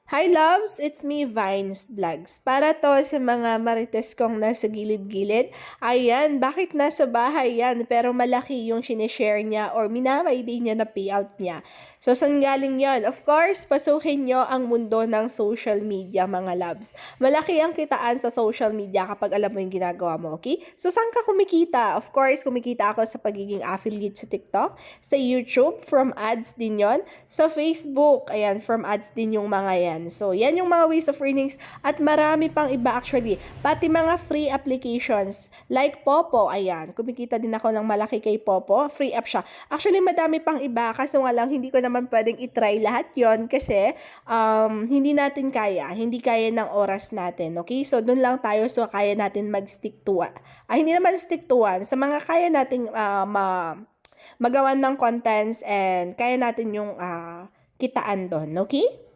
Hi loves! It's me, Vines Vlogs. Para to sa mga marites kong nasa gilid-gilid. Ayan, bakit nasa bahay yan pero malaki yung sinishare niya or minamay din niya na payout niya? So, saan galing yan? Of course, pasukin nyo ang mundo ng social media, mga loves. Malaki ang kitaan sa social media kapag alam mo yung ginagawa mo, okay? So, saan ka kumikita? Of course, kumikita ako sa pagiging affiliate sa TikTok, sa YouTube, from ads din yon. Sa Facebook, ayan, from ads din yung mga yan. So, yan yung mga ways of earnings at marami pang iba actually. Pati mga free applications like Popo, ayan. Kumikita din ako ng malaki kay Popo. Free app siya. Actually, madami pang iba kaso nga lang hindi ko naman pwedeng itry lahat yon kasi hindi natin kaya. Hindi kaya ng oras natin. Okay? So, dun lang tayo so kaya natin mag-stick to one. Hindi naman stick to one. Sa mga kaya nating magawan ng contents and kaya natin yung kitaan doon. Okay?